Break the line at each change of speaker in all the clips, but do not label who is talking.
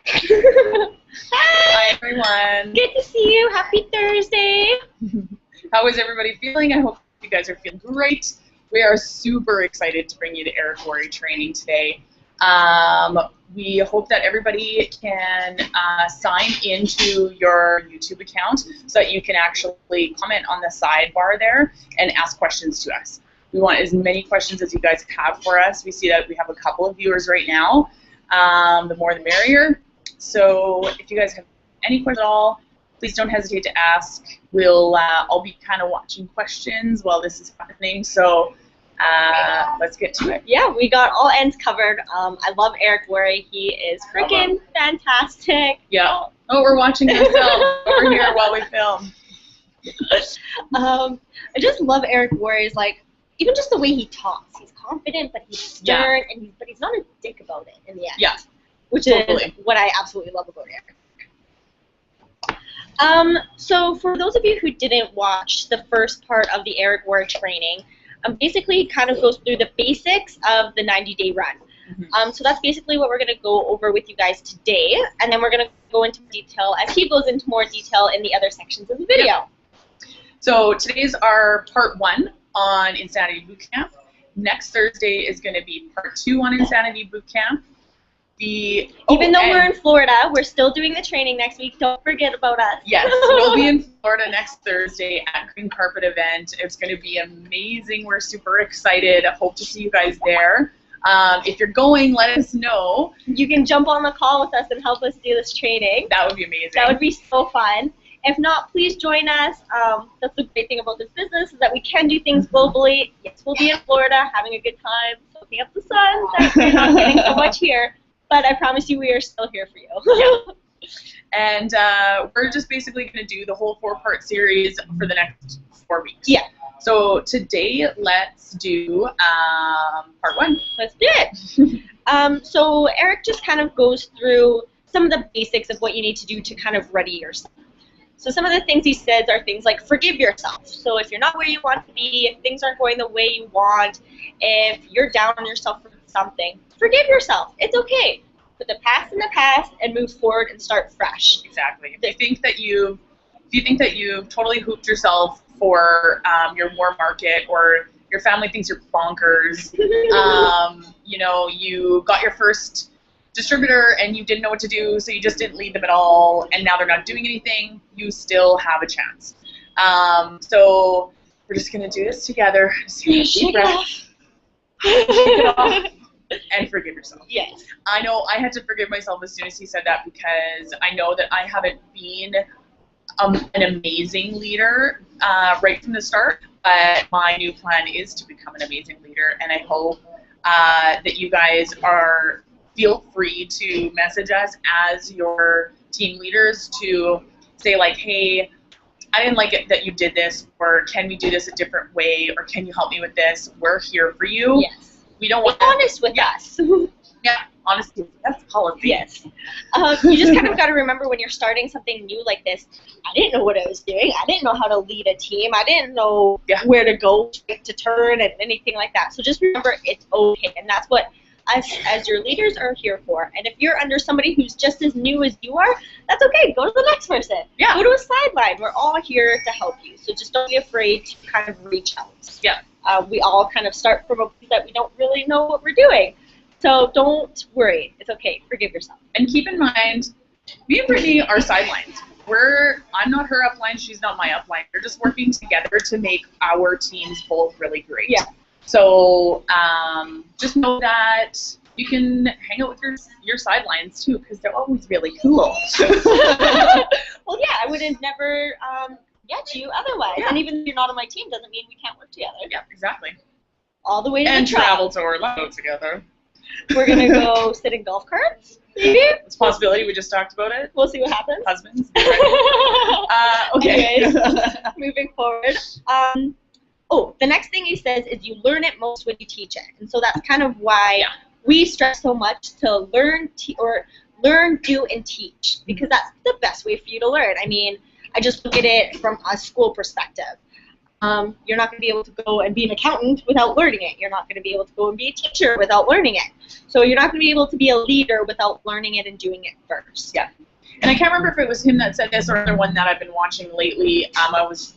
Hi, everyone.
Good to see you. Happy Thursday.
How is everybody feeling? I hope you guys are feeling great. We are super excited to bring you the Eric Worre training today. We hope that everybody can sign into your YouTube account so that you can actually comment on the sidebar there and ask questions to us. We want as many questions as you guys have for us. We see that we have a couple of viewers right now. The more the merrier. So if you guys have any questions at all, please don't hesitate to ask. I'll be kind of watching questions while this is happening. So let's get to it.
Yeah, we got all ends covered. I love Eric Worre. He is freaking fantastic.
Yeah. Oh, we're watching ourselves over here while we film.
I just love Eric Worre's, like, even just the way he talks. He's confident, but he's stern, but he's not a dick about it in the end.
Yeah.
Which
totally.
is what I absolutely love about Eric. So for those of you who didn't watch the first part of the Eric Worre training, basically it kind of goes through the basics of the 90-day run.
Mm-hmm.
So that's basically what we're going to go over with you guys today, and then we're going to go into detail as he goes into more detail in the other sections of the video.
Yeah. So today's our part 1 on Insanity Bootcamp. Next Thursday is going to be part 2 on Insanity Bootcamp.
Even though we're in Florida, we're still doing the training next week. Don't forget about us.
Yes, we'll be in Florida next Thursday at Green Carpet event. It's going to be amazing. We're super excited. I hope to see you guys there. If you're going, let us know.
You can jump on the call with us and help us do this training.
That would be amazing.
That would be so fun. If not, please join us. That's the great thing about this business, is that we can do things globally. Yes, we'll be in Florida having a good time, soaking up the sun. We're not getting so much here. But I promise you we are still here for you.
Yeah. And we're just basically going to do the whole 4-part series for the next 4 weeks.
Yeah.
So today, let's do part 1.
Let's do it. So Eric just kind of goes through some of the basics of what you need to do to kind of ready yourself. So some of the things he says are things like forgive yourself. So if you're not where you want to be, if things aren't going the way you want, if you're down on yourself for something, forgive yourself. It's okay. Put the past in the past and move forward and start fresh.
Exactly. If you think that you've totally hooped yourself for your war market, or your family thinks you're bonkers, you know, you got your first distributor and you didn't know what to do, so you just didn't lead them at all, and now they're not doing anything, you still have a chance. So we're just going to do this together. Just take a deep breath. Shake it off. And forgive yourself.
Yes.
I know I had to forgive myself as soon as he said that, because I know that I haven't been an amazing leader right from the start, but my new plan is to become an amazing leader, and I hope that you guys feel free to message us as your team leaders to say, like, hey, I didn't like it that you did this, or can we do this a different way, or can you help me with this? We're here for you.
Yes.
We don't want
be honest with us.
Yeah, honesty. That's policy.
Yes. You just kind of got to remember when you're starting something new like this, I didn't know what I was doing. I didn't know how to lead a team. I didn't know where to go to turn and anything like that. So just remember, it's okay. And that's what us as your leaders are here for. And if you're under somebody who's just as new as you are, that's okay. Go to the next person.
Yeah.
Go to a sideline. We're all here to help you. So just don't be afraid to kind of reach out.
Yeah.
We all kind of start from a place that we don't really know what we're doing. So don't worry. It's okay. Forgive yourself.
And keep in mind, me and Brittany are sidelines. I'm not her upline, she's not my upline. We're just working together to make our teams both really great.
Yeah.
So just know that you can hang out with your sidelines too, because they're always really cool.
Well, yeah, I would have never get you otherwise.
Yeah.
And even if you're not on my team doesn't mean we can't work together.
Yeah, exactly.
All the way to
and
the top.
travel to Orlando together.
We're going to go sit in golf carts, maybe?
It's a possibility. We just talked about it.
We'll see what happens.
Husbands. Okay.
Anyways, moving forward. The next thing he says is you learn it most when you teach it. And so that's kind of why we stress so much to learn, do, and teach, because that's the best way for you to learn. I mean, I just look at it from a school perspective. You're not going to be able to go and be an accountant without learning it. You're not going to be able to go and be a teacher without learning it. So you're not going to be able to be a leader without learning it and doing it first.
Yeah. And I can't remember if it was him that said this or the one that I've been watching lately. I'm always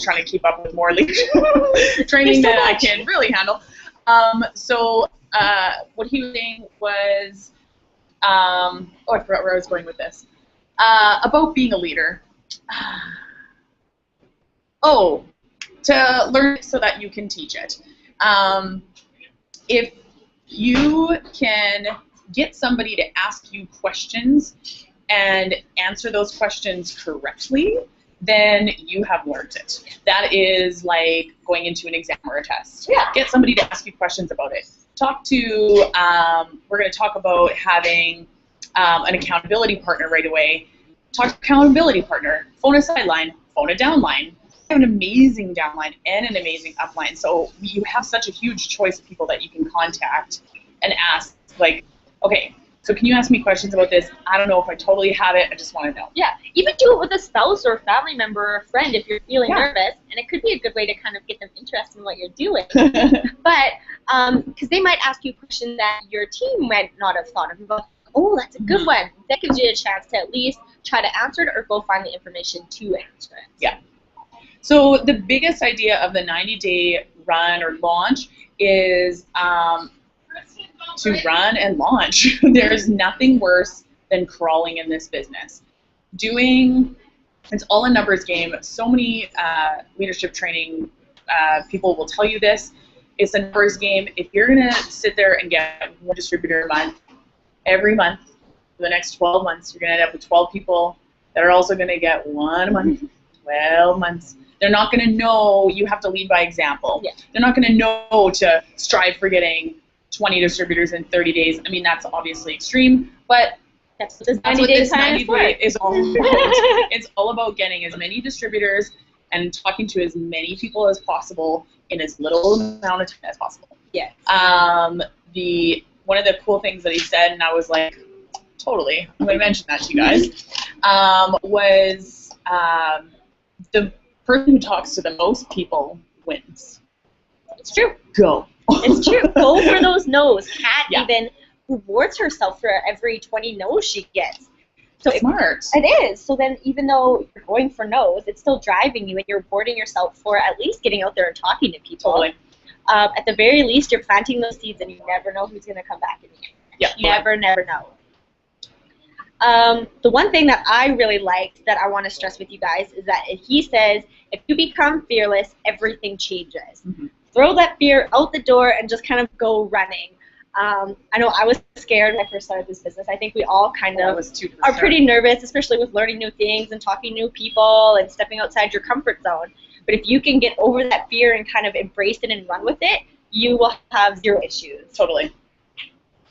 trying to keep up with more leadership training than I can really handle. So what he was saying was, I forgot where I was going with this. About being a leader. To learn it so that you can teach it. If you can get somebody to ask you questions and answer those questions correctly, then you have learned it. That is like going into an exam or a test.
Yeah.
Get somebody to ask you questions about it. We're going to talk about having an accountability partner right away. Talk to accountability partner. Phone a sideline, phone a downline. I have an amazing downline and an amazing upline. So you have such a huge choice of people that you can contact and ask, like, okay, so can you ask me questions about this? I don't know if I totally have it. I just want to know.
Yeah. Even do it with a spouse or a family member or a friend if you're feeling nervous. And it could be a good way to kind of get them interested in what you're doing. But because they might ask you a question that your team might not have thought of. But, oh, that's a good one. That gives you a chance to at least try to answer it or go find the information to answer it.
Yeah. So the biggest idea of the 90-day run or launch is to run and launch. There's nothing worse than crawling in this business. It's all a numbers game. So many leadership training people will tell you this. It's a numbers game. If you're going to sit there and get one distributor a month, every month for the next 12 months, you're going to end up with 12 people that are also going to get one a month, 12 months. They're not going to know. You have to lead by example. Yeah. They're not going to know to strive for getting 20 distributors in 30 days. I mean, that's obviously extreme, but
that's what this 90 days
is all about. It's all about getting as many distributors and talking to as many people as possible in as little amount of time as possible.
Yeah.
One of the cool things that he said, and I was like, totally, I'm going to mention that to you guys, was the person who talks to the most people wins.
It's true.
Go.
It's true. Go for those no's. Kat even rewards herself for every 20 no's she gets. So
smart.
It is. So then even though you're going for no's, it's still driving you and you're rewarding yourself for at least getting out there and talking to people.
Totally.
At the very least, you're planting those seeds and you never know who's going to come back in the end.
Yeah.
Never know. The one thing that I really liked that I want to stress with you guys is that he says, if you become fearless, everything changes. Mm-hmm. Throw that fear out the door and just kind of go running. I know I was scared when I first started this business. I think we all kind of are pretty nervous, especially with learning new things and talking to new people and stepping outside your comfort zone. But if you can get over that fear and kind of embrace it and run with it, you will have zero issues.
Totally.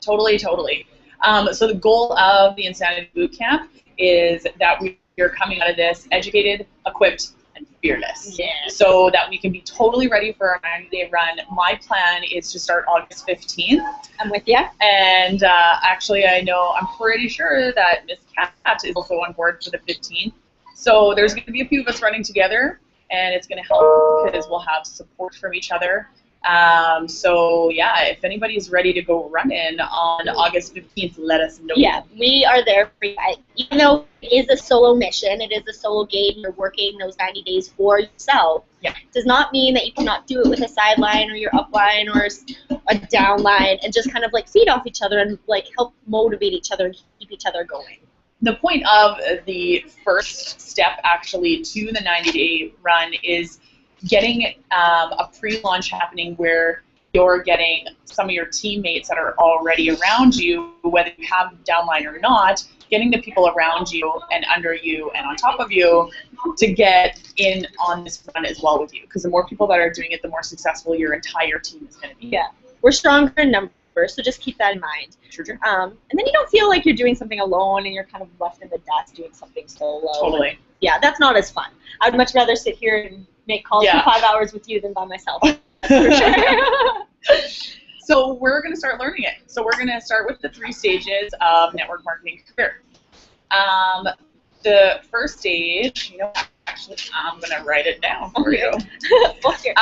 So the goal of the Insanity Bootcamp is that we are coming out of this educated, equipped, and fearless.
Yeah.
So that we can be totally ready for our 90-day run. My plan is to start August 15th.
I'm with you.
And actually, I'm pretty sure that Miss Kat is also on board for the 15th. So there's going to be a few of us running together, and it's going to help because we'll have support from each other. So yeah, if anybody's ready to go running on August 15th, let us know.
Yeah, we are there for you. Even though it is a solo mission, it is a solo game, you're working those 90 days for yourself.
Yeah.
It does not mean that you cannot do it with a sideline or your upline or a downline and just kind of like feed off each other and like help motivate each other and keep each other going.
The point of the first step actually to the 90-day run is getting a pre-launch happening where you're getting some of your teammates that are already around you, whether you have downline or not, getting the people around you and under you and on top of you to get in on this run as well with you. Because the more people that are doing it, the more successful your entire team is going to be.
Yeah, we're stronger in numbers, so just keep that in mind.
Sure.
And then you don't feel like you're doing something alone and you're kind of left in the dust doing something solo.
Totally.
Yeah, that's not as fun. I'd much rather sit here and make calls for 5 hours with you than by myself. For sure.
So we're going to start learning it. So we're going to start with the 3 stages of network marketing career. The first stage, Actually, I'm going to write it down for you.
Okay.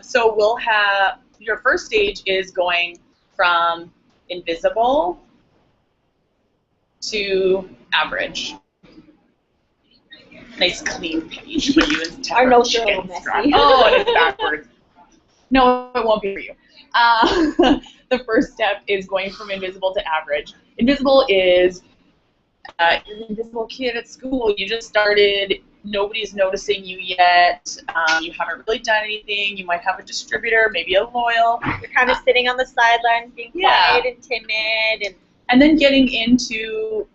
So we'll have, your first stage is going from invisible to average. Nice clean page for you.
Our notes are a little messy.
Oh, and it's backwards. No, it won't be for you. The first step is going from invisible to average. Invisible is you're an invisible kid at school. You just started. Nobody's noticing you yet. You haven't really done anything. You might have a distributor, maybe a loyal.
You're kind of sitting on the sidelines, being quiet and timid,
and then getting into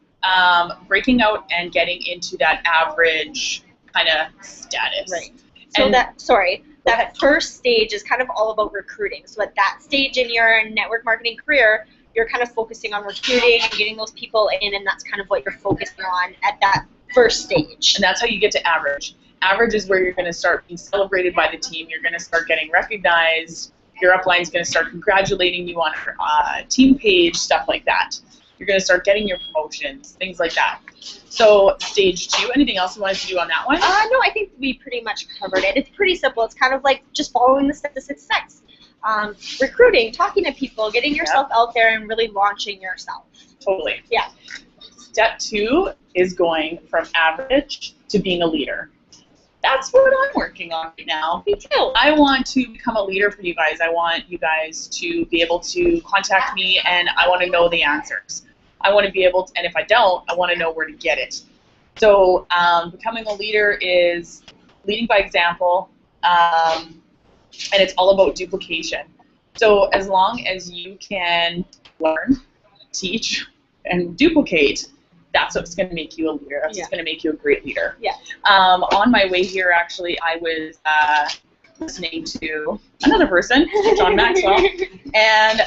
breaking out and getting into that average kind of status.
Right. So that first stage is kind of all about recruiting. So at that stage in your network marketing career, you're kind of focusing on recruiting and getting those people in, and that's kind of what you're focusing on at that first stage.
And that's how you get to average. Average is where you're going to start being celebrated by the team. You're going to start getting recognized. Your upline is going to start congratulating you on your team page, stuff like that. You're going to start getting your promotions, things like that. So stage 2, anything else you wanted to do on that one?
No, I think we pretty much covered it. It's pretty simple. It's kind of like just following the steps to success. Recruiting, talking to people, getting yourself out there and really launching yourself.
Totally.
Yeah.
Step 2 is going from average to being a leader. That's what I'm working on right now.
Me too.
I want to become a leader for you guys. I want you guys to be able to contact me, and I want to know the answers. I want to be able to, and if I don't, I want to know where to get it. So becoming a leader is leading by example, and it's all about duplication. So as long as you can learn, teach, and duplicate, that's what's going to make you a leader. That's what's going to make you a great leader.
Yeah.
On my way here, actually, I was listening to another person, John Maxwell, and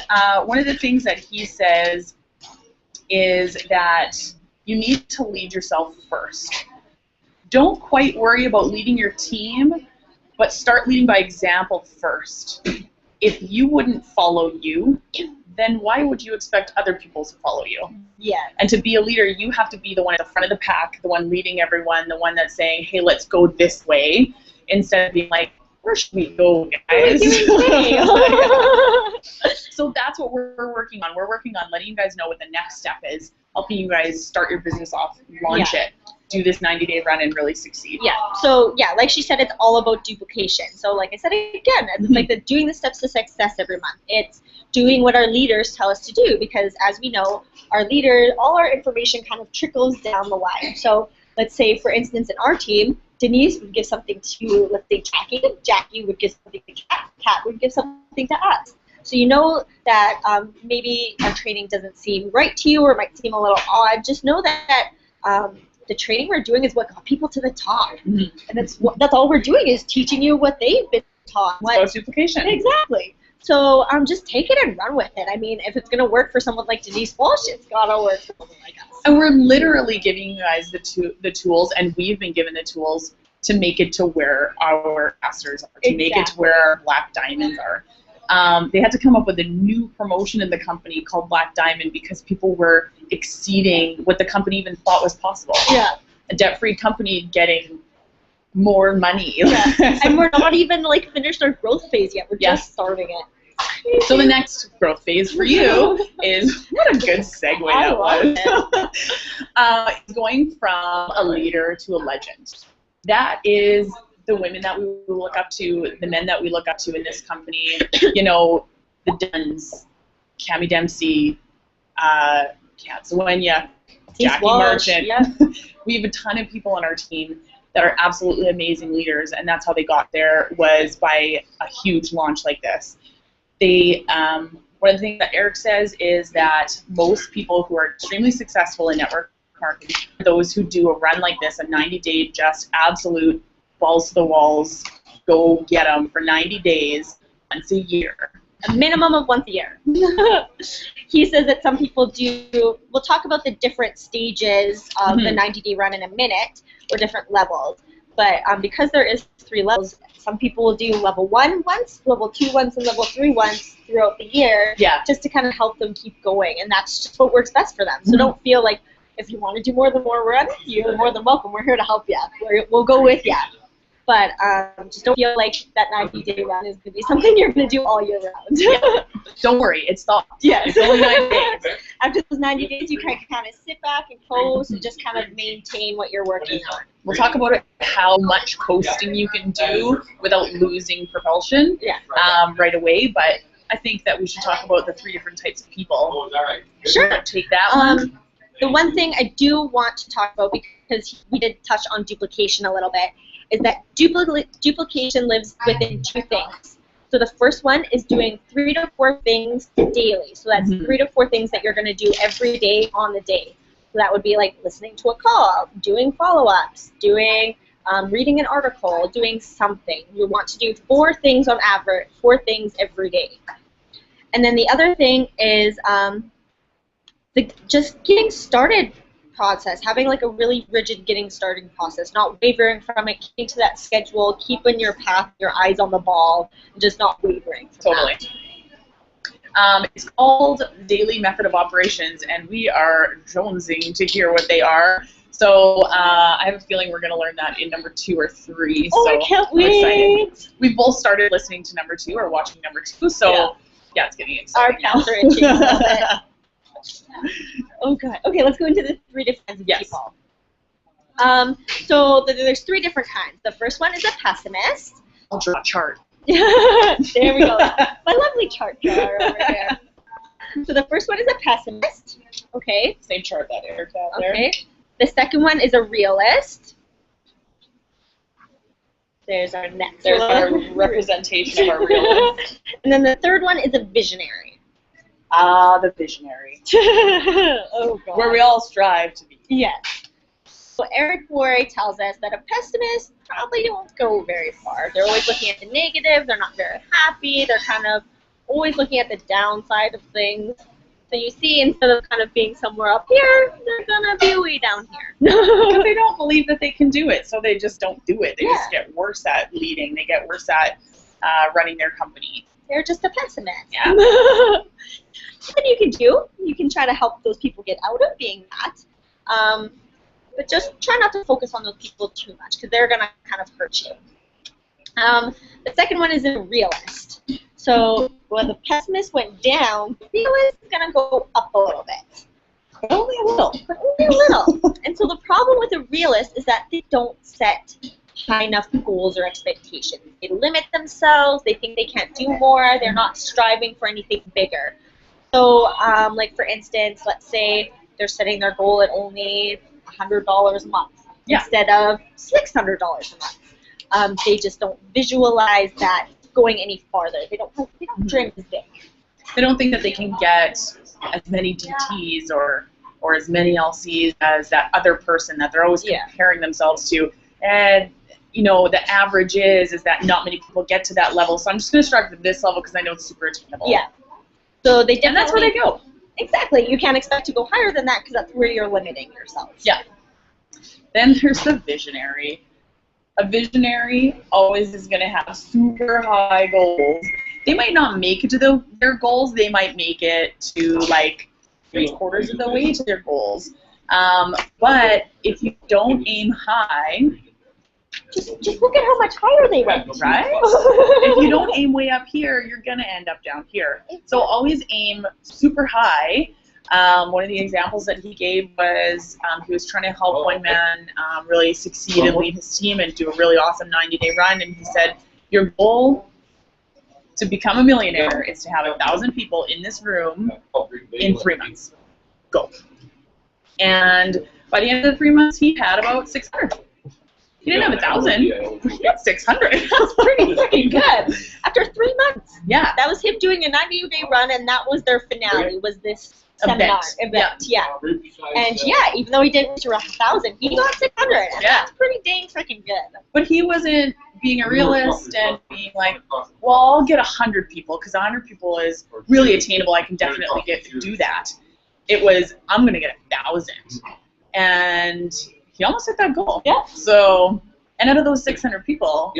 one of the things that he says is that you need to lead yourself first. Don't quite worry about leading your team, but start leading by example first. If you wouldn't follow you, then why would you expect other people to follow you?
Yeah.
And to be a leader, you have to be the one at the front of the pack, the one leading everyone, the one that's saying, hey, let's go this way, instead of being like, where should we go, guys? So that's what we're working on. We're working on letting you guys know what the next step is, helping you guys start your business off, launch it, do this 90-day run and really succeed.
Yeah. So yeah, like she said, it's all about duplication. So like I said again, it's like doing the steps to success every month. It's doing what our leaders tell us to do, because as we know, our leaders, all our information kind of trickles down the line. So let's say, for instance, in our team, Denise would give something to, let's say, Jackie. Jackie would give something to Kat. Kat would give something to us. So you know that maybe our training doesn't seem right to you or might seem a little odd. Just know that the training we're doing is what got people to the top. And that's all we're doing is teaching you what they've been taught.
It's duplication.
Exactly. So just take it and run with it. I mean, if it's going to work for someone like Denise Walsh, it's got to work for someone like us.
And we're literally giving you guys the tools, and we've been given the tools to make it to where our masters are, to make it to where our Black Diamonds are. They had to come up with a new promotion in the company called Black Diamond because people were exceeding what the company even thought was possible.
Yeah.
A debt-free company getting more money.
Yeah. And we're not even like finished our growth phase yet. We're just starting it.
So the next growth phase for you is, what a good segue that was. Going from a leader to a legend. That is the women that we look up to, the men that we look up to in this company. You know, the Duns, Cammie Dempsey, Kat Zawenya, Jackie Marchant. Yeah. We have a ton of people on our team that are absolutely amazing leaders, and that's how they got there, was by a huge launch like this. They, one of the things that Eric says is that most people who are extremely successful in network marketing are those who do a run like this, a 90-day just absolute balls to the walls, go get them for 90 days, once a year.
A minimum of once a year. He says that some people do, we'll talk about the different stages of the 90-day run in a minute, or different levels. But because there is 3 levels, some people will do level 1 once, level 2 once, and level 3 once throughout the year, just to kind of help them keep going. And that's just what works best for them. So don't feel like if you want to do more than one run, you're more than welcome. We're here to help you. We'll go with you. But just don't feel like that 90-day run is going to be something you're going to do all year round.
Yeah. Don't worry, it's stopped.
Yes.
It's only 9 days.
After those 90 days, you can kind of sit back and coast and just kind of maintain what you're working on.
We'll talk about how much coasting you can do without losing propulsion right away, but I think that we should talk about the 3 different types of people.
Sure.
Take that one.
The one thing I do want to talk about, because we did touch on duplication a little bit, is that duplication lives within 2 things. So the first one is doing 3 to 4 things daily. So that's 3 to 4 things that you're going to do every day on the day. So that would be like listening to a call, doing follow-ups, doing reading an article, doing something. You want to do 4 things on average, 4 things every day. And then the other thing is just getting started process, having like a really rigid getting started process, not wavering from it, keeping to that schedule, keeping your path, your eyes on the ball, and just not wavering from that.
It's called Daily Method of Operations, and we are jonesing to hear what they are. So I have a feeling we're going to learn that in number 2 or 3.
Oh,
so
I can't wait!
Excited. We've both started listening to number 2 or watching number 2, so yeah it's getting exciting.
Our paths are itching a little bit. Oh god. Okay, let's go into the 3 different kinds of people. So there's 3 different kinds. The first one is a pessimist.
I'll draw a chart.
There we go. My lovely chart drawer over there. So the first one is a pessimist. Okay.
Same chart that Eric got there.
Okay. The second one is a realist. There's our next
There's
one.
our representation of our realist.
And then the third one is a visionary.
The visionary.
Oh god.
Where we all strive to be.
Yes. So Eric Worre tells us that a pessimist probably won't go very far. They're always looking at the negative. They're not very happy. They're kind of always looking at the downside of things. So you see, instead of kind of being somewhere up here, they're going to be way down here.
Because they don't believe that they can do it, so they just don't do it. They just get worse at leading. They get worse at running their company.
They're just a pessimist.
Yeah.
What you can do, you can try to help those people get out of being that. But just try not to focus on those people too much, because they're going to kind of hurt you. The second one is a realist. So when the pessimist went down, the realist is going to go up a little bit.
But only a little.
But only a little. And so the problem with a realist is that they don't set high enough goals or expectations. They limit themselves. They think they can't do more. They're not striving for anything bigger. So, like for instance, let's say they're setting their goal at only $100 a month instead of $600 a month. They just don't visualize that going any farther. They don't dream as big.
They don't think that they can get as many DTs or as many LCs as that other person that they're always comparing themselves to. And you know, the average is that not many people get to that level. So I'm just going to strive for this level because I know it's super attainable.
Yeah. So they definitely,
and that's where they go.
Exactly. You can't expect to go higher than that because that's where you're limiting yourself.
Yeah. Then there's the visionary. A visionary always is going to have super high goals. They might not make it to their goals. They might make it to like 3/4 of the way to their goals. But if you don't aim high,
just look at how much higher they went.
Right? If you don't aim way up here, you're going to end up down here. So always aim super high. One of the examples that he gave was he was trying to help one man really succeed and lead his team and do a really awesome 90-day run. And he said, your goal to become a millionaire is to have 1,000 people in this room in 3 months. Go. And by the end of the 3 months, he had about 600. He didn't have 1,000. He had 600.
That's pretty freaking good. After 3 months.
Yeah.
That was him doing a 90-day run, and that was their finale, was this seminar event. Yeah. And yeah, even though he didn't reach 1,000, he got 600. And that's pretty dang freaking good.
But he wasn't being a realist and being like, well, I'll get 100 people because 100 people is really attainable. I can definitely do that. It was, I'm going to get 1,000. And he almost hit that goal.
Yeah.
So, and out of those 600 people,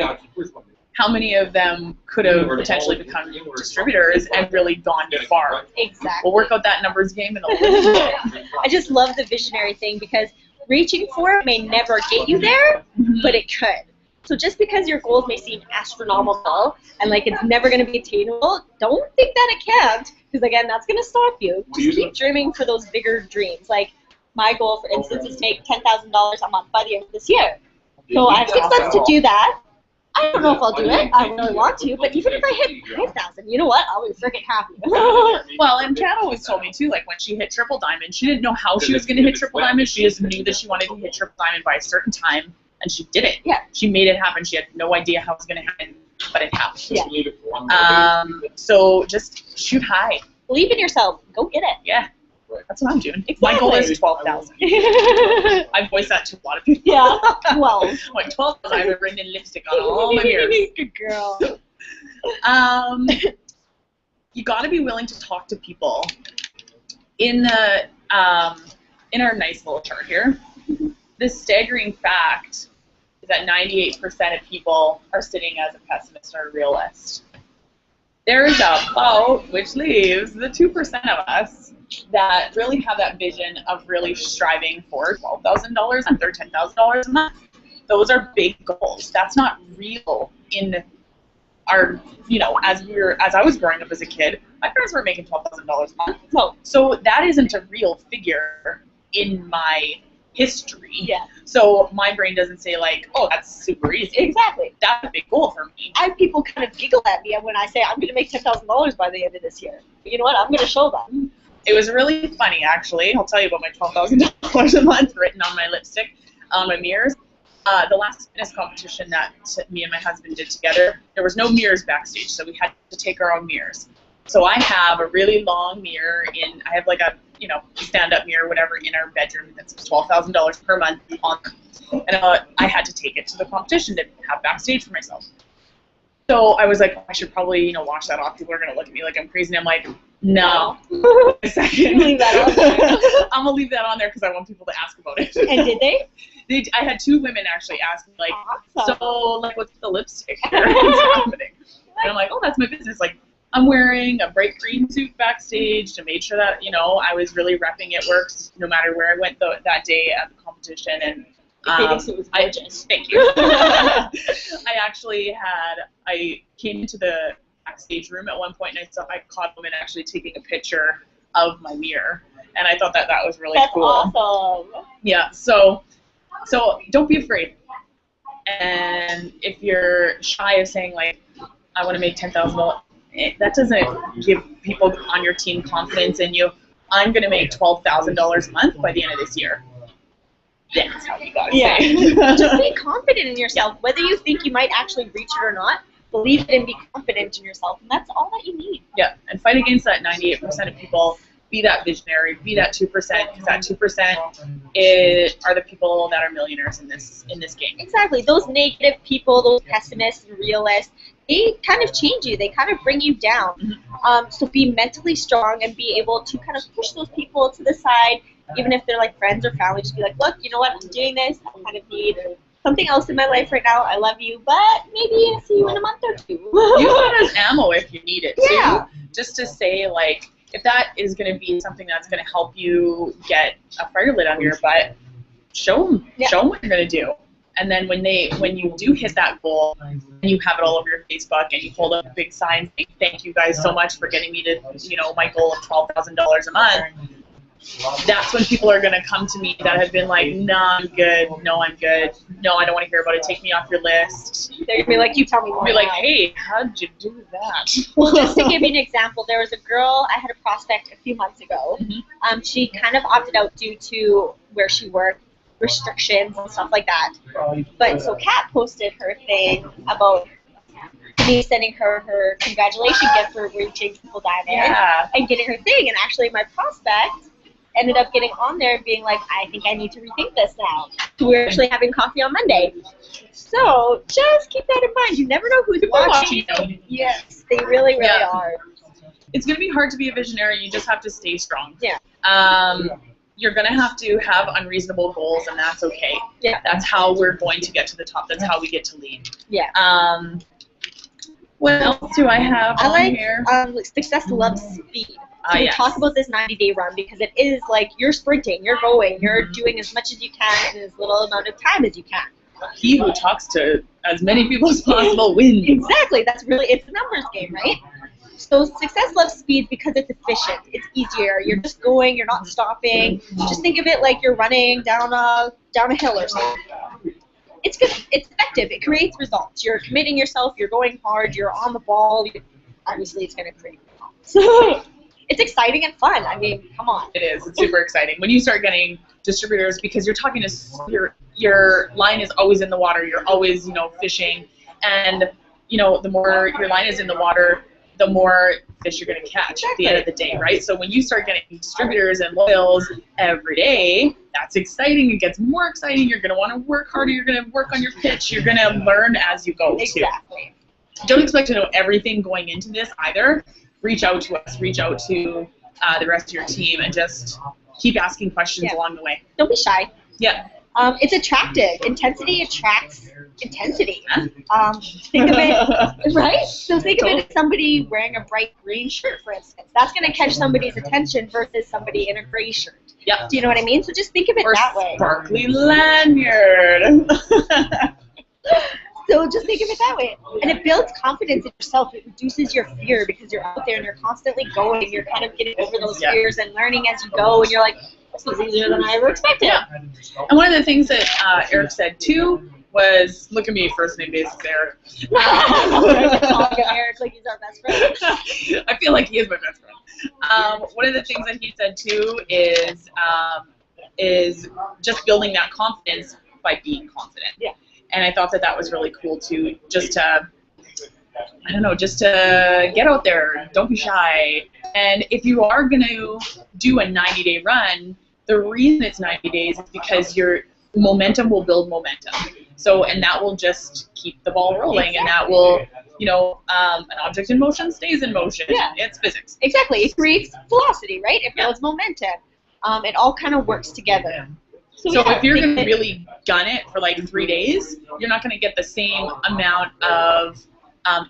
how many of them could have potentially become distributors and really gone far?
Exactly.
We'll work out that numbers game in a little bit.
I just love the visionary thing because reaching for it may never get you there, but it could. So just because your goals may seem astronomical and like it's never going to be attainable, don't think that it can't, because again, that's going to stop you. Just keep dreaming for those bigger dreams. Like my goal, for instance, is to make $10,000 a month by the end of this year. So I have 6 months to do that. I don't know if I'll do it. I really want to, but even if I hit 5,000, you know what? I'll be freaking happy.
Well, and Kat always told me too, like when she hit triple diamond, she didn't know how she was going to hit triple diamond. She just knew that she wanted to hit triple diamond by a certain time, and she did it.
Yeah.
She made it happen. She had no idea how it was going to happen, but it happened.
Yeah.
So just shoot high.
Believe in yourself. Go get it.
Yeah. That's what I'm doing.
Exactly.
My goal is 12,000. I voiced that to a lot of people.
Yeah. Well.
Like 12,000. I have written in lipstick on all my mirrors.
Good girl.
You got to be willing to talk to people. In the in our nice little chart here, this staggering fact is that 98% of people are sitting as a pessimist or a realist. There is about, which leaves the 2% of us that really have that vision of really striving for $12,000 and $10,000 a month. Those are big goals. That's not real in our, as I was growing up as a kid, my parents were making $12,000 a month. So that isn't a real figure in my history.
Yeah.
So my brain doesn't say like, oh, that's super easy.
Exactly.
That's a big goal for me.
I have people kind of giggle at me when I say I'm going to make $10,000 by the end of this year. But you know what? I'm going to show them.
It was really funny, actually. I'll tell you about my $12,000 a month written on my lipstick, on my mirrors. The last fitness competition that me and my husband did together, there was no mirrors backstage, so we had to take our own mirrors. So I have a really long mirror I have like a, stand-up mirror, whatever, in our bedroom that's $12,000 per month on. And I had to take it to the competition to have backstage for myself. So I was like, I should probably, wash that off. People are going to look at me like I'm crazy. And I'm like, no. A second.
Leave that on there.
I'm going to leave that on there because I want people to ask about it.
And did they?
I had 2 women actually ask me, like,
awesome.
So, like, what's the lipstick here? What's happening? And I'm like, oh, that's my business. Like, I'm wearing a bright green suit backstage to make sure that, I was really repping it works no matter where I went that day at the competition. And
it was gorgeous.
Thank you. I came into the backstage room at one point and I caught a woman actually taking a picture of my mirror. And I thought that was really cool.
That's awesome.
Yeah, so don't be afraid. And if you're shy of saying, like, I want to make $10,000, that doesn't give people on your team confidence in you. I'm going to make $12,000 a month by the end of this year. That's how you got to say it.
Just be confident in yourself. Whether you think you might actually reach it or not, believe it and be confident in yourself. And that's all that you need.
Yeah, and fight against that 98% of people. Be that visionary, be that 2%, because that 2% are the people that are millionaires in this game.
Exactly. Those negative people, those pessimists and realists, they kind of change you. They kind of bring you down. Mm-hmm. So be mentally strong and be able to kind of push those people to the side, even if they're like friends or family. Just be like, look, you know what? I'm doing this. I kind of need something else in my life right now. I love you, but maybe I'll see you in a month or 2.
Use that as ammo if you need it,
yeah.
too. Just to say, like, if that is going to be something that's going to help you get a fire lit on your butt, show them what you're going to do. And then when you do hit that goal, and you have it all over your Facebook, and you hold up a big sign saying, "Thank you guys so much for getting me to, my goal of $12,000 a month." That's when people are going to come to me that have been like, "Nah, I'm good. No, I'm good. No, I don't want to hear about it. Take me off your list."
They're going to be like, "You tell me more."
Be like, "Hey, how'd you do that?"
Well, just to give you an example, there was a girl, I had a prospect a few months ago. Mm-hmm. She kind of opted out due to where she worked, restrictions and stuff like that. But so Kat posted her thing about me sending her congratulation gift for reaching triple diamond and getting her thing. And actually my prospect ended up getting on there and being like, I think I need to rethink this now. So we're actually having coffee on Monday. So just keep that in mind. You never know who's watching. Yes, they really, really are.
It's going to be hard to be a visionary. You just have to stay strong.
Yeah.
You're going to have unreasonable goals, and that's okay.
Yeah.
That's how we're going to get to the top. That's how we get to lead.
Yeah.
What else do I have on here?
Success loves speed. So we talk about this 90-day run because it is like you're sprinting, you're going, you're doing as much as you can in as little amount of time as you can.
he who talks to as many people as possible wins.
Exactly. It's a numbers game, right? So success loves speed because it's efficient. It's easier. You're just going. You're not stopping. Just think of it like you're running down a hill or something. It's good. It's effective. It creates results. You're committing yourself. You're going hard. You're on the ball. Obviously, it's going to create results. So it's exciting and fun. I mean, come on.
It is. It's super exciting when you start getting distributors, because you're talking to your line is always in the water. You're always, fishing, and the more your line is in the water, the more fish you're going to catch at the end of the day, right? So when you start getting distributors and loyals every day, that's exciting. It gets more exciting. You're going to want to work harder. You're going to work on your pitch. You're going to learn as you go, too.
Exactly.
Don't expect to know everything going into this either. Reach out to us. Reach out to the rest of your team, and just keep asking questions along the way.
Don't be shy.
Yeah.
It's attractive. Intensity attracts intensity. Think of it, right? So think of it as somebody wearing a bright green shirt, for instance. That's going to catch somebody's attention versus somebody in a gray shirt.
Yeah.
Do you know what I mean? So just think of it that way.
Sparkly lanyard.
So just think of it that way. And it builds confidence in yourself. It reduces your fear because you're out there and you're constantly going. You're kind of getting over those fears and learning as you go. And you're like, this was easier than I ever expected.
Yeah. And one of the things that Eric said, too, was, look at me, first name basis Eric.
Calling him Eric like he's our best friend.
I feel like he is my best friend. One of the things that he said, too, is just building that confidence by being confident. Yeah. And I thought that was really cool, too, just to get out there. Don't be shy. And if you are going to do a 90-day run, the reason it's 90 days is because your momentum will build momentum. So, and that will just keep the ball rolling, and that will, an object in motion stays in motion. Yeah. It's physics.
Exactly. It creates velocity, right? It builds momentum. It all kind of works together.
So if you're going to really gun it for like 3 days, you're not going to get the same amount of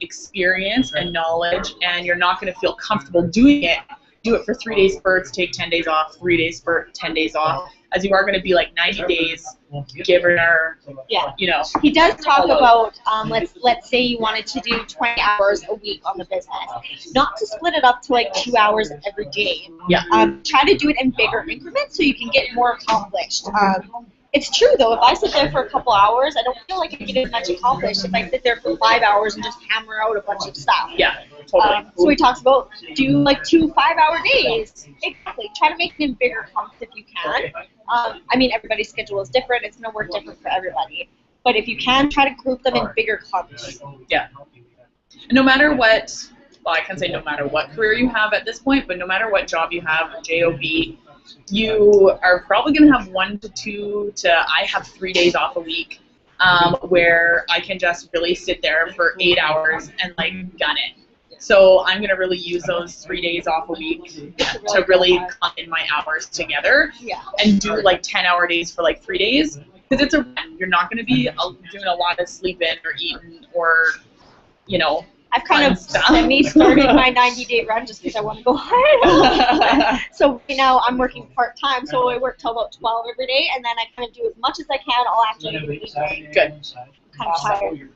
experience and knowledge, and you're not going to feel comfortable doing it. Do it for 3 days spurts, take 10 days off, 3 days spurt, 10 days off, as you are going to be like 90 days, give or,
He does talk about, let's say you wanted to do 20 hours a week on the business, not to split it up to like 2 hours every day.
Yeah.
Try to do it in bigger increments so you can get more accomplished. It's true, though. If I sit there for a couple hours, I don't feel like I get as much accomplished if I sit there for 5 hours and just hammer out a bunch of stuff.
Yeah, totally.
So he talks about do like 2 5-hour days. Exactly. Try to make it in bigger chunks if you can. Everybody's schedule is different. It's going to work different for everybody. But if you can, try to group them in bigger chunks.
Yeah. No matter what, well, I can't say no matter what career you have at this point, but no matter what job you have, JOB, you are probably going to have 1 to 2 to I have 3 days off a week where I can just really sit there for 8 hours and like gun it. So I'm going to really use those 3 days off a week to really cut in my hours together and do like 10-hour days for like 3 days, because it's a run. You're not going to be doing a lot of sleeping or eating or,
I've kind of semi-started my 90-day run just because I want to go hard. So right now I'm working part-time, so I work till about 12 every day, and then I kind of do as much as I can all afternoon.
Good.
I'm kind of tired.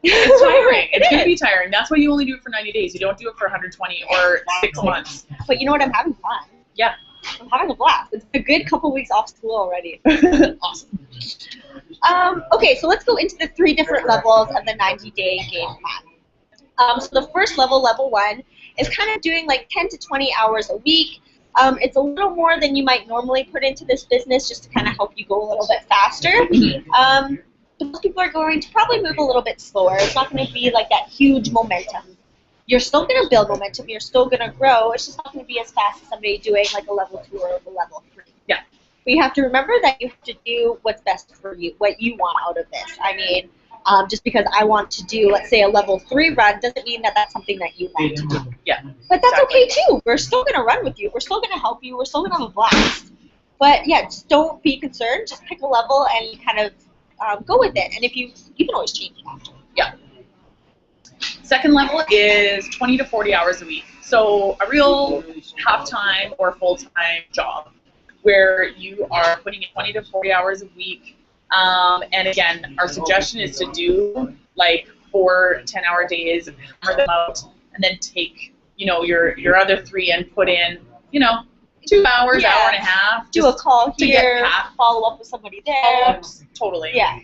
It's tiring. It's going to be tiring. That's why you only do it for 90 days. You don't do it for 120 or 6 months.
But you know what? I'm having fun.
Yeah.
I'm having a blast. It's a good couple weeks off school already.
Awesome.
Okay, so let's go into the 3 different levels of the 90-day game plan. So the first level, level 1, is kind of doing like 10 to 20 hours a week. It's a little more than you might normally put into this business just to kind of help you go a little bit faster. But most people are going to probably move a little bit slower. It's not going to be like that huge momentum. You're still going to build momentum. You're still going to grow. It's just not going to be as fast as somebody doing like a level 2 or a level 3.
Yeah.
But you have to remember that you have to do what's best for you, what you want out of this. Just because I want to do, let's say, a level 3 run doesn't mean that that's something that you want to do.
Yeah.
But that's okay, too. We're still going to run with you. We're still going to help you. We're still going to have a blast. But, yeah, just don't be concerned. Just pick a level and kind of go with it. And if you can always change it after.
Yeah. Second level is 20 to 40 hours a week. So a real half-time or full-time job where you are putting in 20 to 40 hours a week And again, our suggestion is to do like 4 10-hour days, hammer them out, and then take, you know, your other 3 and put in, you know, 2 hours, hour and a half.
Do a call
to
here,
get
follow up with somebody there.
Totally.
Yeah.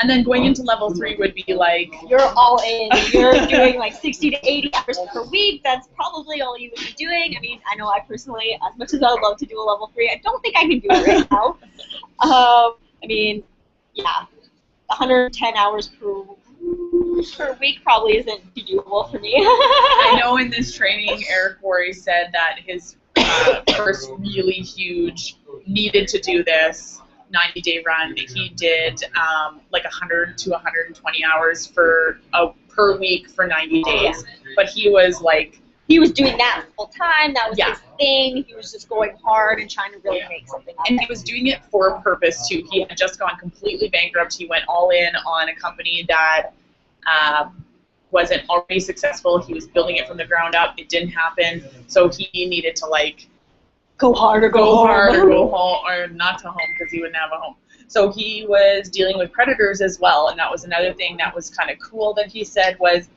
And then going into level 3 would be like,
you're all in. You're doing like 60 to 80 hours per week. That's probably all you would be doing. I mean, I know I personally, as much as I would love to do a level 3, I don't think I can do it right now. I mean, yeah, 110 hours per week probably isn't doable for me.
I know in this training, Eric Worre said that his first really huge needed to do this 90-day run. He did like 100 to 120 hours per week for 90 days. But he was like,
he was doing that full time. That was
yeah.
his thing. He was just going hard and trying to really make something up.
And he was doing it for a purpose too. He had just gone completely bankrupt. He went all in on a company that wasn't already successful. He was building it from the ground up. It didn't happen. So he needed to like
go hard or
go hard or go home, or not to home because he wouldn't have a home. So he was dealing with creditors as well, and that was another thing that was kind of cool that he said was,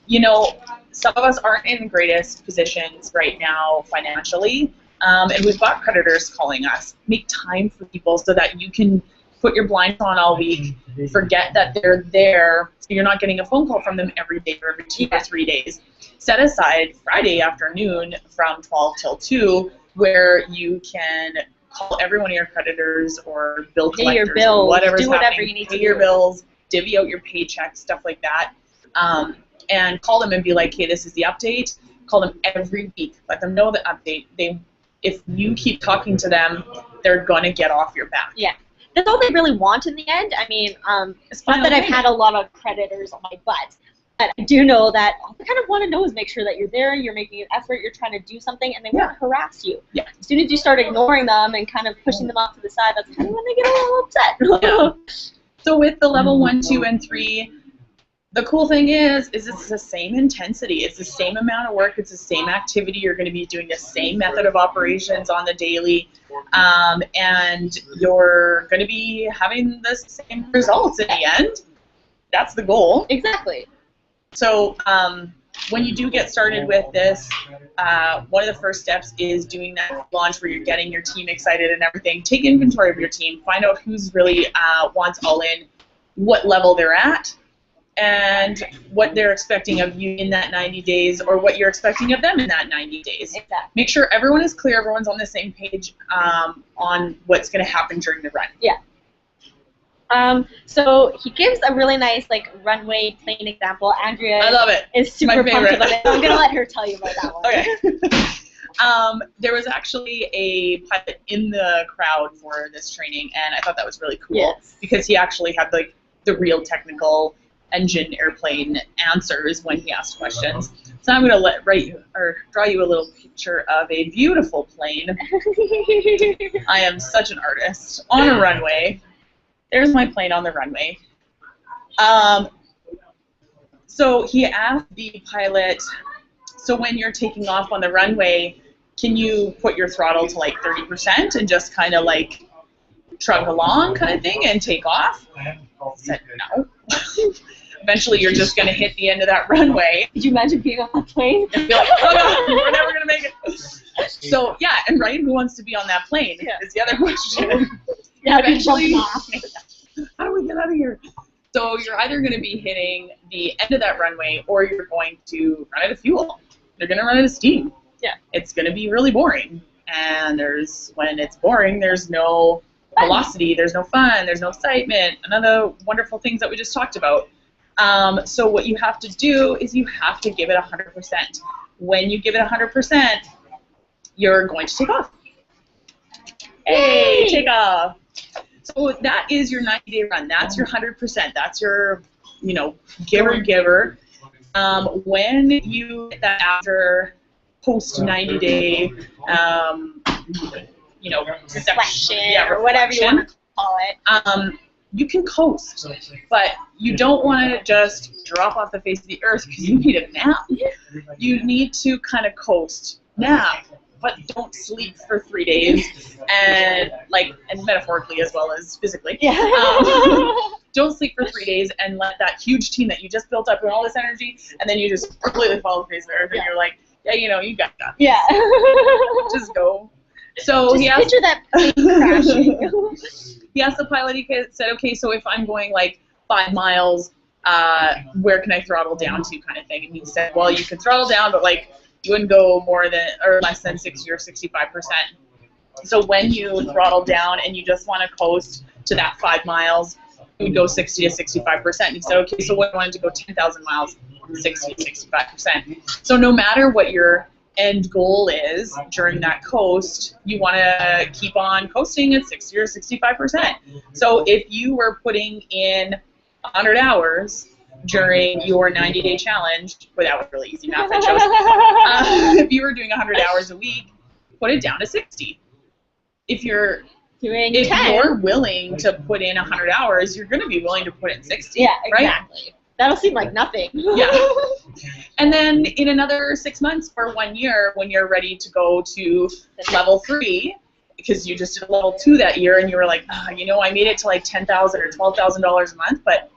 you know, some of us aren't in the greatest positions right now financially, and we've got creditors calling us. Make time for people so that you can put your blinds on all week, forget that they're there, so you're not getting a phone call from them every day or every 2 or 3 days. Set aside Friday afternoon from 12 till 2 where you can call every one of your creditors or bill collectors,
pay your bills,
or whatever's
do whatever
happening,
you need
pay
to
your
do.
bills, divvy out your paychecks, stuff like that, and call them and be like, hey, this is the update. Call them every week. Let them know the update. If you keep talking to them, they're going to get off your back.
Yeah. That's all they really want in the end. I mean, it's not that I've had a lot of creditors on my butt, but I do know that all they kind of want to know is make sure that you're there, you're making an effort, you're trying to do something, and they won't harass you.
Yeah.
As soon as you start ignoring them and kind of pushing them off to the side, that's kind of when they get a little upset.
Yeah. So with the level 1, 2, and 3, the cool thing is it's the same intensity. It's the same amount of work. It's the same activity. You're going to be doing the same method of operations on the daily, and you're going to be having the same results in the end. That's the goal.
Exactly.
So when you do get started with this, one of the first steps is doing that launch where you're getting your team excited and everything. Take inventory of your team. Find out who's really wants all in, what level they're at, and what they're expecting of you in that 90 days or what you're expecting of them in that 90 days.
Exactly.
Make sure everyone is clear, everyone's on the same page on what's going to happen during the run.
Yeah. So he gives a really nice like runway plane example. Andrea
I love it.
Is super pumped about it. I'm going to let her tell you about that one.
Okay. There was actually a pilot in the crowd for this training, and I thought that was really cool because he actually had like the real technical engine airplane answers when he asked questions. So I'm going to draw you a little picture of a beautiful plane. I am such an artist on a runway. There's my plane on the runway. So he asked the pilot, so when you're taking off on the runway, can you put your throttle to like 30% and just kind of like trug along kind of thing and take off? I said no. Eventually you're just going to hit the end of that runway.
Could you imagine being on that plane?
And be like, oh God, we're never going to make it. So yeah, and right, who wants to be on that plane is the other question.
Yeah,
eventually, how do we get out of here? So you're either going to be hitting the end of that runway or you're going to run out of fuel. You're going to run out of steam. Yeah. It's going to be really boring. And when it's boring, there's no velocity, there's no fun, there's no excitement, none of the wonderful things that we just talked about. So what you have to do is you have to give it 100%. When you give it 100%, you're going to take off. Hey, take off. So that is your 90-day run. That's your 100%. That's your, giver. When you get that after post 90-day,
reflection or whatever you want to call it.
You can coast, but you don't want to just drop off the face of the earth because you need a nap. You need to kind of coast, nap, but don't sleep for 3 days, and metaphorically as well as physically.
Yeah.
Don't sleep for 3 days and let that huge team that you just built up with all this energy, and then you just completely fall to the face of the earth, and you're like, yeah, you got that.
Yeah.
Just go. So
just picture that plane crashing.
He asked the pilot, he said, okay, so if I'm going like 5 miles, where can I throttle down to, kind of thing? And he said, well, you can throttle down, but like you wouldn't go more than or less than 60 or 65%. So when you throttle down and you just want to coast to that 5 miles, you would go 60 to 65%. And he said, okay, so what if I wanted to go 10,000 miles, 60 to 65%. So no matter what your end goal is during that coast, you want to keep on coasting at 60 or 65%. So if you were putting in 100 hours during your 90-day challenge, well, that was really easy math, I chose. If you were doing 100 hours a week, put it down to 60. If you're willing to put in 100 hours, you're going to be willing to put in 60.
Yeah, exactly.
Right?
That'll seem like nothing.
Yeah. And then in another 6 months or 1 year, when you're ready to go to level 3, because you just did level 2 that year, and you were like, I made it to like $10,000 or $12,000 a month, but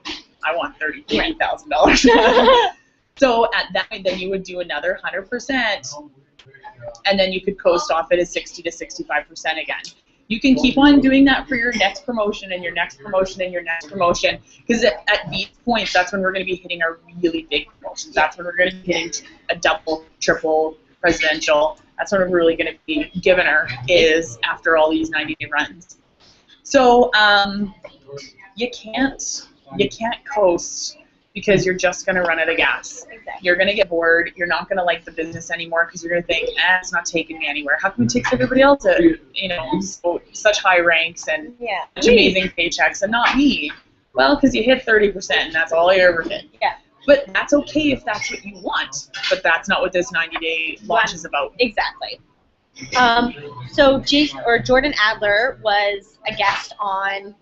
I want $30,000. So at that point, then you would do another 100%, and then you could coast off it as 60 to 65% again. You can keep on doing that for your next promotion and your next promotion and your next promotion, because at these points, that's when we're going to be hitting our really big promotions. That's when we're going to be hitting a double, triple, presidential. That's when we're really going to be giving her, is after all these 90-day runs. So you can't coast because you're just going to run out of gas.
Exactly.
You're going to get bored. You're not going to like the business anymore because you're going to think, it's not taking me anywhere. How come it takes everybody else to, such high ranks and such amazing paychecks and not me? Well, because you hit 30% and that's all you ever hit.
Yeah.
But that's okay if that's what you want. But that's not what this 90-day launch is about.
Exactly. So Jordan Adler was a guest on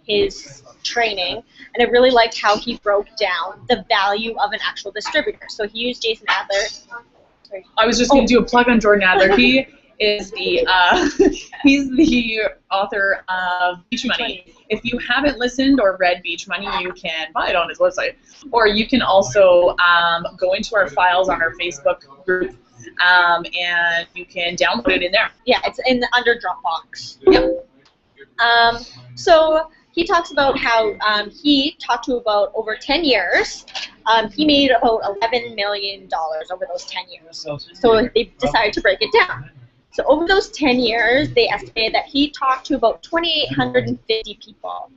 his training, and I really liked how he broke down the value of an actual distributor. So he used Jason Adler. Sorry.
I was just going to do a plug on Jordan Adler. He is he's the author of Beach Money. If you haven't listened or read Beach Money, you can buy it on his website, or you can also go into our files on our Facebook group, and you can download it in there.
Yeah, it's in the under Dropbox.
Yep.
So he talks about how he talked to about over 10 years. He made about $11 million over those 10 years. So they decided to break it down. So over those 10 years, they estimated that he talked to about 2,850 people.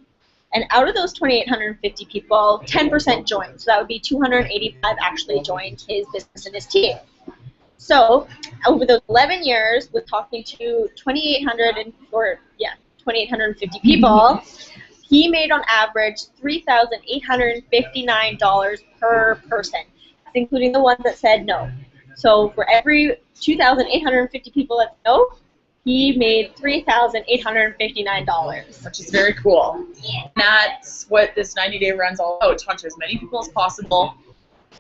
And out of those 2,850 people, 10% joined. So that would be 285 actually joined his business and his team. So over those 11 years, with talking to 2,850 people, he made on average $3,859 per person, including the ones that said no. So for every 2,850 people that said no, he made $3,859.
Which is very cool. That's what this 90-day run's all about. Talk to as many people as possible.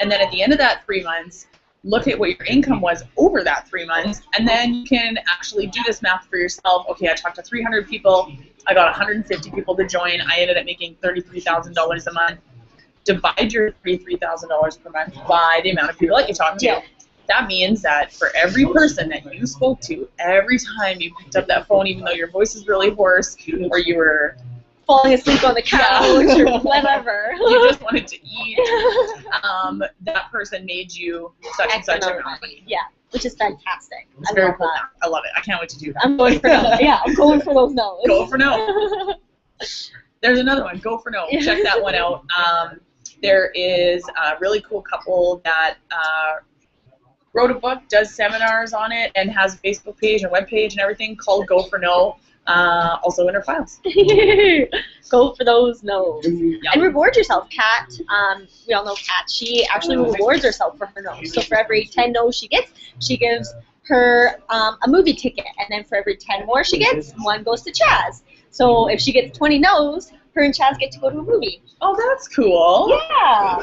And then at the end of that 3 months, look at what your income was over that 3 months, and then you can actually do this math for yourself. Okay, I talked to 300 people. I got 150 people to join. I ended up making $33,000 a month. Divide your $33,000 per month by the amount of people that you talked to.
Yeah.
That means that for every person that you spoke to, every time you picked up that phone, even though your voice is really hoarse, or you were
falling asleep on the couch or whatever,
you just wanted to eat, that person made you such and such amount of money.
Yeah, which is fantastic.
It's very cool. I love it. I can't wait to do that.
I'm going for no. Yeah, I'm going for those no's.
Go for no. There's another one. Go for no. Check that one out. There is a really cool couple that wrote a book, does seminars on it, and has a Facebook page and web page and everything called Go for No. Also in her files.
Go for those no's.
Yep.
And reward yourself. Kat, we all know Kat, she actually rewards herself for her no's. So for every 10 no's she gets, she gives her a movie ticket. And then for every 10 more she gets, one goes to Chaz. So if she gets 20 no's, her and Chaz get to go to a movie.
Oh, that's cool.
Yeah.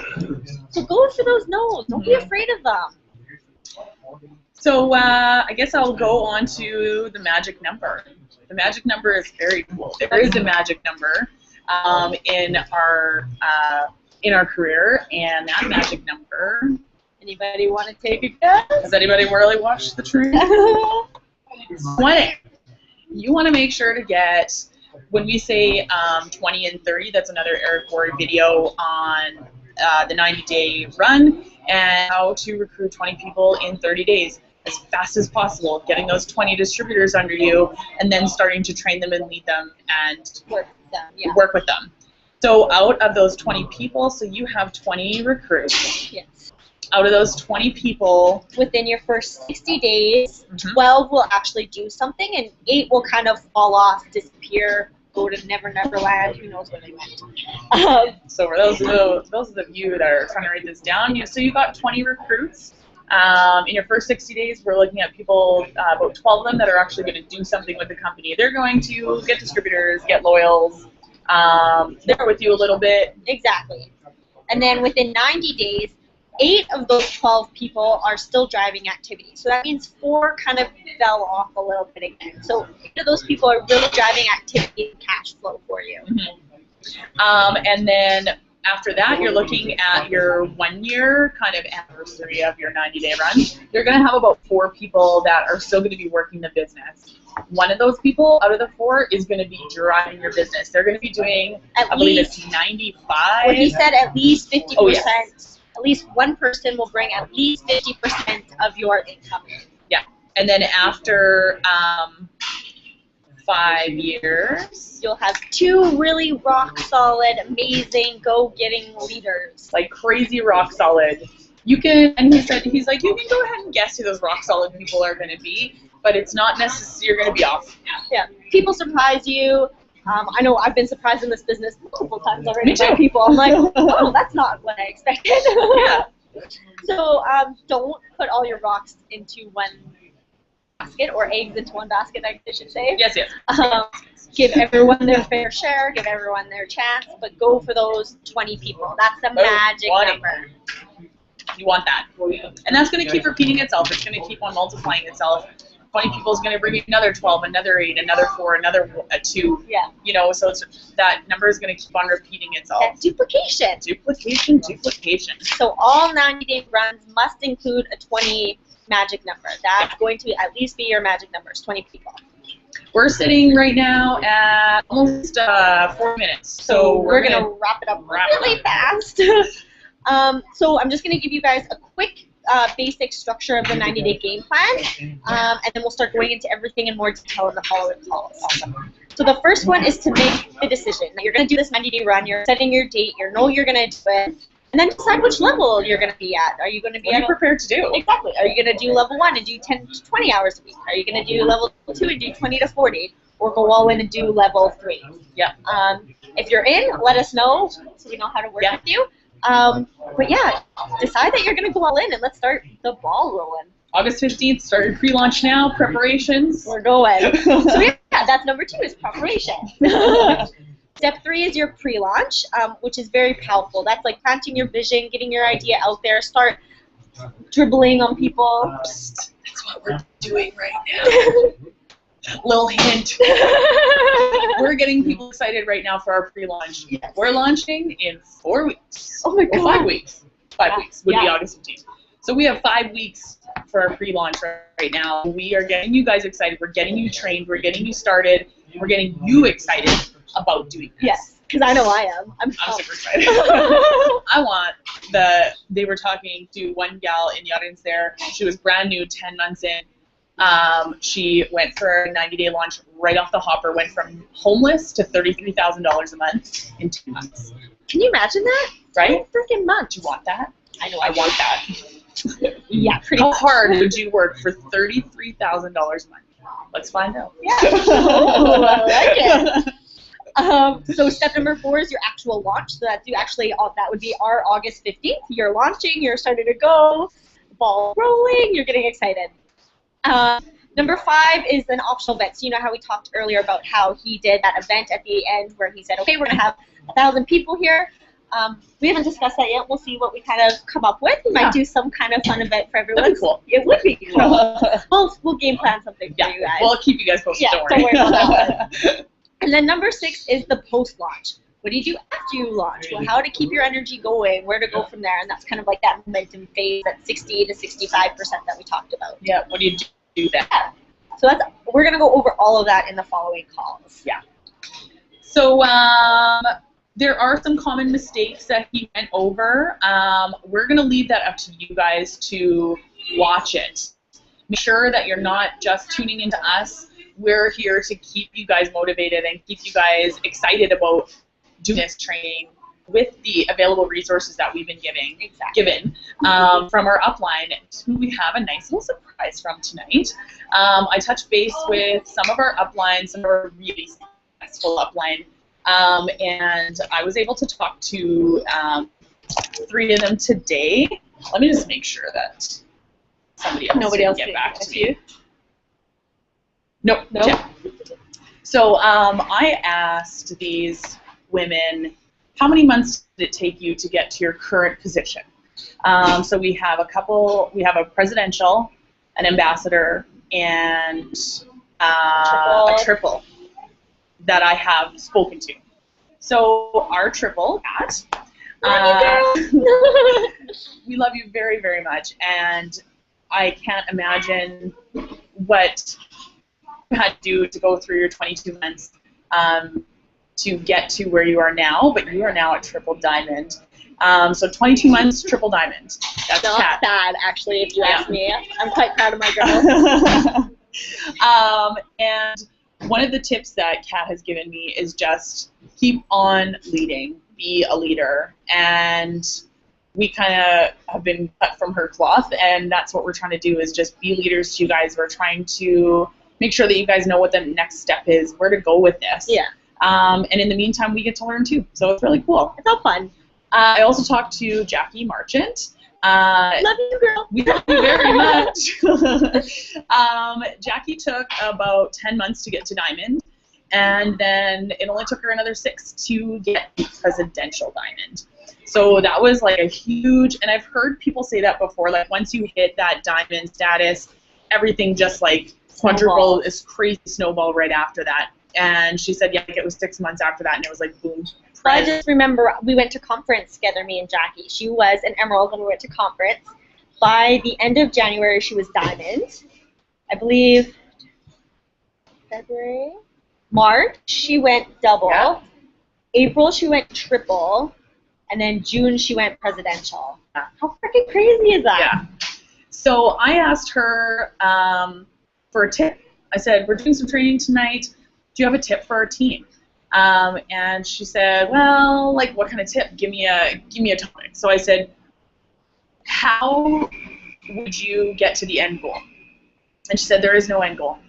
So go for those no's. Don't be afraid of them.
So I guess I'll go on to the magic number. The magic number is very cool. There is a magic number in our career, and that magic number.
Anybody want to take a guess?
Has anybody really watched the tree? 20. You want to make sure to get, when we say 20 and 30, that's another Eric Worre video on the 90-day run and how to recruit 20 people in 30 days as fast as possible, getting those 20 distributors under you and then starting to train them and lead them and work with them. So out of those 20 people, so you have 20 recruits.
Yes.
Out of those 20 people,
within your first 60 days, 12 will actually do something, and 8 will kind of fall off, disappear, go to Never Never Land. Who knows where they went?
So for those of you that are trying to write this down, so you got 20 recruits. In your first 60 days, we're looking at people, about 12 of them that are actually going to do something with the company. They're going to get distributors, get loyals, they're with you a little bit.
Exactly. And then within 90 days, 8 of those 12 people are still driving activity. So that means 4 kind of fell off a little bit again. So 8 of those people are really driving activity and cash flow for you.
And then after that, you're looking at your 1-year kind of anniversary of your 90-day run. You're going to have about 4 people that are still going to be working the business. One of those people out of the 4 is going to be driving your business. They're going to be doing, I believe it's 95.
Well, he said at least 50%.
Oh, yes.
At least one person will bring at least 50% of your income.
Yeah. And then after 5 years,
you'll have 2 really rock solid, amazing, go-getting leaders.
Like crazy rock solid. You can, and he's like, you can go ahead and guess who those rock solid people are going to be, but it's not necessary. You're going to be off.
Yeah. People surprise you. I know I've been surprised in this business multiple times already.
Me too.
By people. I'm like, oh, that's not what I expected.
Yeah.
So don't put all your rocks into one basket, or eggs into one basket, I should say.
Yes, yes.
Give everyone their fair share, give everyone their chance, but go for those 20 people. That's the magic
20.
number.
You want that. And that's going to keep repeating itself. It's going to keep on multiplying itself. 20 people is going to bring you another 12, another 8, another 4, another 2.
Yeah.
You know, so that number is going to keep on repeating itself.
That's duplication.
Duplication.
So all 90-day runs must include a 20 magic number. That's going to at least be your magic numbers, 20 people.
We're sitting right now at almost 4 minutes. So
we're going to wrap it up really fast. So I'm just going to give you guys a quick basic structure of the 90-day game plan, and then we'll start going into everything in more detail in the following calls. So the first one is to make the decision. You're going to do this 90-day run, you're setting your date, you know you're going to do it, and then decide which level you're going to be at. Are you going to be
prepared to do?
Exactly. Are you going to do level 1 and do 10 to 20 hours a week? Are you going to do level 2 and do 20 to 40? Or go all in and do level 3?
Yeah.
If you're in, let us know so we know how to work with you. But yeah, decide that you're going to go all in and let's start the ball rolling.
August 15th, started pre-launch now, preparations.
We're going. So yeah, that's number 2 is preparation. Step 3 is your pre-launch, which is very powerful. That's like planting your vision, getting your idea out there, start dribbling on people.
Psst, that's what we're doing right now. Little hint. We're getting people excited right now for our pre-launch.
Yes.
We're launching in 4 weeks.
Oh my God.
5 weeks. 5 weeks would be August 15th. So we have 5 weeks for our pre-launch right now. We are getting you guys excited. We're getting you trained. We're getting you started. We're getting you excited about doing this.
Yes, because I know I am. I'm
super excited. They were talking to one gal in the audience there. She was brand new, 10 months in. She went for a 90-day launch right off the hopper, went from homeless to $33,000 a month in 2 months.
Can you imagine that?
Right?
Freaking month.
Do you want that?
I know.
I want that.
Yeah, pretty
How
much.
hard would you work for $33,000 a month? Let's find out.
Yeah. Oh, I like it. So step number 4 is your actual launch. So that would be our August 15th. You're launching. You're starting to go. Ball rolling. You're getting excited. Number 5 is an optional event. So you know how we talked earlier about how he did that event at the end where he said, okay, we're going to have 1,000 people here. We haven't discussed that yet. We'll see what we kind of come up with. We might do some kind of fun event for everyone.
That'd be cool.
It would be cool. we'll game plan something for you guys.
We'll keep you guys posted.
Yeah, don't worry about that one. And then number 6 is the post-launch. What do you do after you launch? Well, how to keep your energy going, where to go from there, and that's kind of like that momentum phase, that 60 to 65% that we talked about.
Yeah, what do you do then?
So we're going to go over all of that in the following calls.
Yeah. So there are some common mistakes that he went over. We're going to leave that up to you guys to watch it. Make sure that you're not just tuning into us. We're here to keep you guys motivated and keep you guys excited about doing this training with the available resources that we've been given from our upline, who we have a nice little surprise from tonight. I touched base with some of our uplines, some of our really successful upline, and I was able to talk to 3 of them today. Let me just make sure that nobody else get back to me. Nope. Yeah. So I asked these women, how many months did it take you to get to your current position? So we have a presidential, an ambassador, and a triple that I have spoken to. So our triple, Kat, we love you very, very much, and I can't imagine what you had to do to go through your 22 months to get to where you are now, but you are now at triple diamond. So 22 months, triple diamond. That's
not bad, actually, if you ask me. I'm quite proud of my girl.
And one of the tips that Kat has given me is just keep on leading, be a leader, and we kind of have been cut from her cloth, and that's what we're trying to do, is just be leaders to you guys. We're trying to make sure that you guys know what the next step is, where to go with this.
Yeah.
And in the meantime, we get to learn too, so it's really cool.
It's all fun.
I also talked to Jackie Marchant.
Love you, girl.
We love you very much. Jackie took about 10 months to get to diamond, and then it only took her another 6 to get the presidential diamond. So that was like a huge, and I've heard people say that before, like once you hit that diamond status, everything just like quadruple, this crazy snowball right after that. And she said, yeah, it was 6 months after that, and it was like boom.
I just remember we went to conference together, me and Jackie. She was an emerald when we went to conference. By the end of January, she was diamond. I believe February, March, she went double. Yeah. April, she went triple. And then June, she went presidential.
Yeah.
How freaking crazy is that?
Yeah. So I asked her for a tip. I said, we're doing some training tonight. Do you have a tip for our team? And she said, well, like, what kind of tip? Give me a topic. So I said, how would you get to the end goal? And she said, there is no end goal.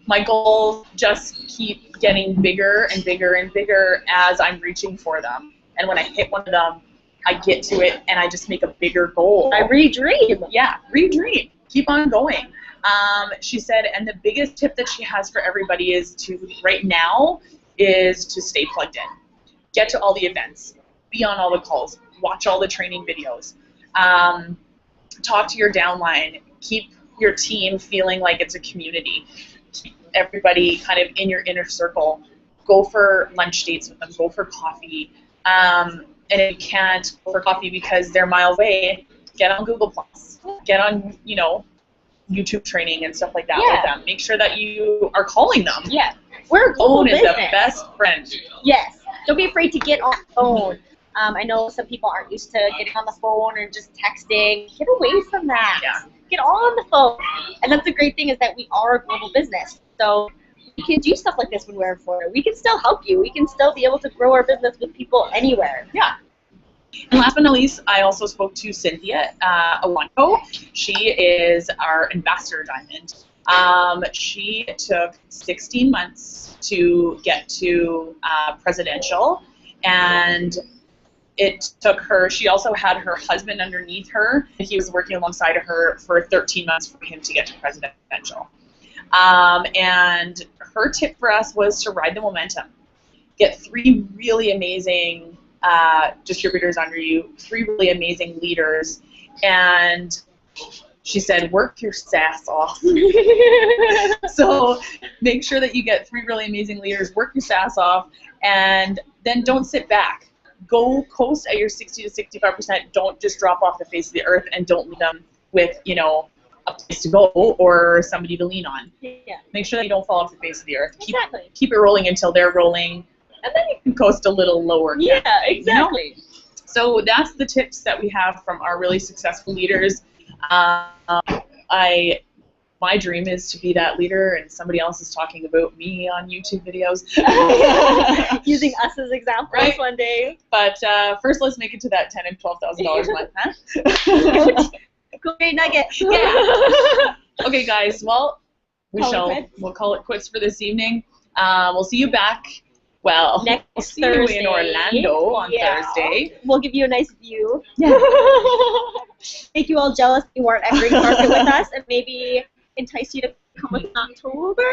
My goals just keep getting bigger and bigger and bigger as I'm reaching for them. And when I hit one of them, I get to it and I just make a bigger goal.
I redream.
Yeah, redream. Keep on going. She said, and the biggest tip that she has for everybody is to stay plugged in. Get to all the events. Be on all the calls. Watch all the training videos. Talk to your downline. Keep your team feeling like it's a community. Keep everybody kind of in your inner circle. Go for lunch dates with them. Go for coffee. And if you can't go for coffee because they're miles away, get on Google+. Get on, YouTube training and stuff like that with them. Make sure that you are calling them.
Yeah. We're a global
phone is
business.
the best friend.
Yes. Don't be afraid to get on the phone. I know some people aren't used to getting on the phone or just texting. Get away from that.
Yeah.
Get on the phone. And that's the great thing, is that we are a global business. So we can do stuff like this when we're in Florida. We can still help you. We can still be able to grow our business with people anywhere.
Yeah. And last but not least, I also spoke to Cynthia Awanko. She is our ambassador diamond. She took 16 months to get to presidential, and it took her, she also had her husband underneath her, and he was working alongside of her for 13 months for him to get to presidential. And her tip for us was to ride the momentum. Get 3 really amazing distributors under you, 3 really amazing leaders, and she said, work your sass off. So make sure that you get 3 really amazing leaders, work your sass off, and then don't sit back. Go coast at your 60 to 65%. Don't just drop off the face of the earth, and don't leave them with, you know, a place to go or somebody to lean on.
Yeah.
Make sure that you don't fall off the face of the earth.
Exactly.
Keep it rolling until they're rolling, and then you can coast a little lower.
Yeah, exactly.
You know? So that's the tips that we have from our really successful leaders. My dream is to be that leader, and somebody else is talking about me on YouTube videos.
Using us as examples, right? One day.
But first, let's make it to that $10,000 and $12,000 a month, huh?
Great nugget.
Yeah. Okay, guys. Well, we'll call it quits for this evening. We'll see you back. Well,
next
see
Thursday.
You in Orlando on Thursday.
We'll give you a nice view.
Yeah.
Make you all jealous you weren't at Green Market with us, and maybe entice you to come with in October.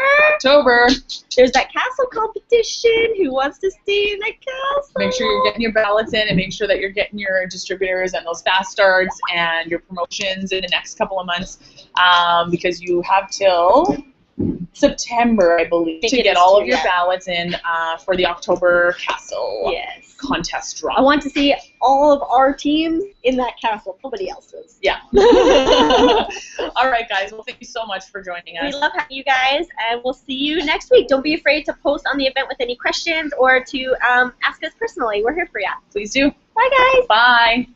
There's that castle competition. Who wants to stay in the castle?
Make sure you're getting your ballots in, and make sure that you're getting your distributors and those fast starts and your promotions in the next couple of months, because you have till September, I believe, to get all of your ballots in for the October castle contest draw.
I want to see all of our teams in that castle. Nobody else's.
Yeah. All right, guys. Well, thank you so much for joining us.
We love having you guys, and we'll see you next week. Don't be afraid to post on the event with any questions or to ask us personally. We're here for you.
Please do.
Bye, guys.
Bye.